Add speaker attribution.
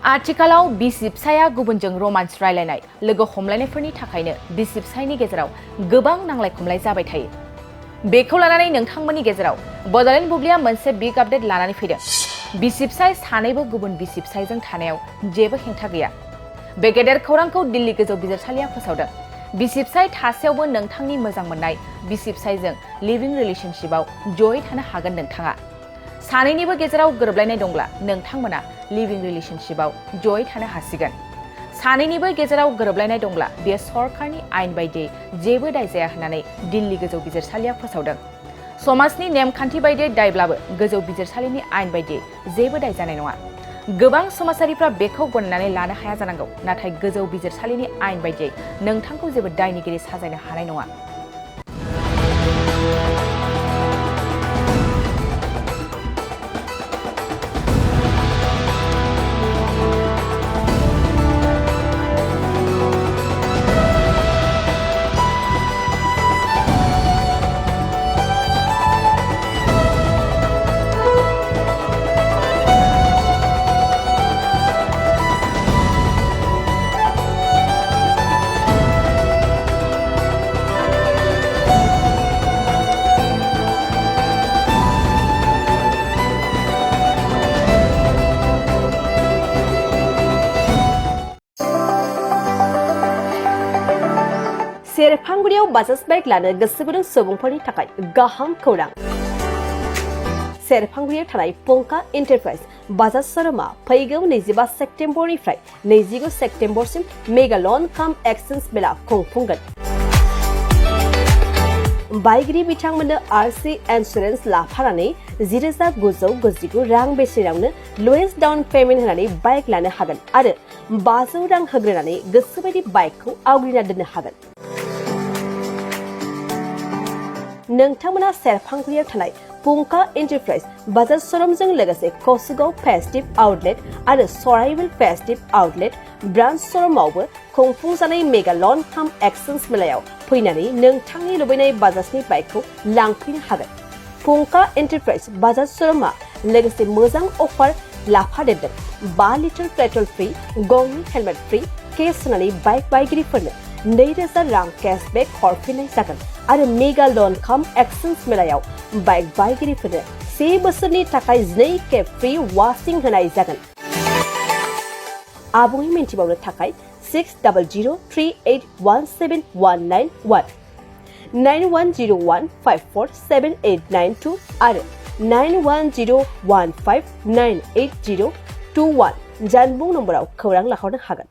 Speaker 1: आथिखालाव बिसि फिसाया गुबुनजों रोमान्स रायलायनाय लोगो हमलायनायफोरनि थाखायनो बिसि फिसायनि गेजेराव गोबां नांलाय खमलाय जाबाय थायो। बेखौ लानानै नोंथांमोननि गेजेराव बड'लेण्ड बुब्लिया मोनसे बिग आपडेट लानानै फैदों। बिसि फिसाय सानैबो गुबुन बिसि फिसायजों थानायाव जेबो हेंथा गैया। बे गेदेर खौरांखौ दिल्ली गोजौ बिजिरसालिया फोसावदों। बिसि फिसाय थासेयावबो नोंथांनि मोजां मोननाय बिसि फिसायजों लिभिं रिलेशनशिपआव जयै थानो हागोन नोंथाङा। सानैनिबो गेजेराव गोरोबलायनाय दंब्ला नोंथांमोना लिभिं रिलेशनशिपआव जयै थानो हासिगोन। सानैनिबो गेजेराव गोरोबलायनाय दंब्ला बेयो सरकारनि आयेन बायदियै जेबो दाय जाया होननानै दिल्ली गोजौ बिजिरसालिया फोसावदों। समाजनि नेमखान्थि बायदियै दायब्लाबो गोजौ बिजिरसालिनि आयेन बायदियै जेबो दाय जानाय नङा। गोबां समाजारिफ्रा बेखौ गनायनानै लानो हाया जानांगौ, नाथाय गोजौ बिजिरसालिनि आयेन बायदियै नोंथांखौ जेबो दायनिगिरि साजायनो हानाय नङा।
Speaker 2: सेरफांगुरियाव बाजाज बाइक लानो गोसो गुदुं सुबुंफोरनि थाखाय गाहाम खौरां। सेरफांगुरियाव थानाय पंका एन्टारप्राइज बाजाज श'रुमआ फैगौ 25 सेप्तेम्बरनिफ्राय 29 सेप्तेम्बरसिम मेगा लन काम एक्सचेन्ज मेला खुंफुंगोन। बायगिरि बिथांमोननो आरसि इन्सुरेन्स लाफानानै 10,999 रां बेसेनावनो लवेस्ट डाउन पेमेन्ट होनानै बाइक लानो हागोन आरो 500 रां होग्रोनानै गोसोबायदि बाइकखौ आवग्रिना दोननो हागोन। नोंथांमोना सेरफांगुरियाव थानाय पंका एन्टारप्राइज बाजाज श'रुमजों लोगोसे कसुगाव फेस्टिभ आउटलेट आरो सराइबिल फेस्टिभ आउटलेट ब्रान्च श'रुमावबो खुंफुंजानाय मेगा लन काम एक्सचेन्ज मेलायाव फैनानै नोंथांनि लुबैनाय बाजाजनि बाइकखौ लांफैनो हागोन। पंका एन्टारप्राइज बाजाज श'रुमआ लोगोसे मोजां अफार लाफादेरदों। 5 लिटार पेट्रल फ्रि, गंनि हेलमेट फ्रि, केस होनानै बाइक बायगिरिफोरनो 2,000 रां केशबेक हरफिननाय जागोन आरो मेगा लन काम एक्सचेन्ज मेलायाव बाइक बायगिरिफोरनो 1 बोसोरनि थाखाय 2 खेब फ्रि वाशिं होनाय जागोन। आबुङै मिन्थिबावनो थाखाय 6003817191 9101547892 आरो 9101598021 जानबुं नम्बराव खौरां लाहरनो हागोन।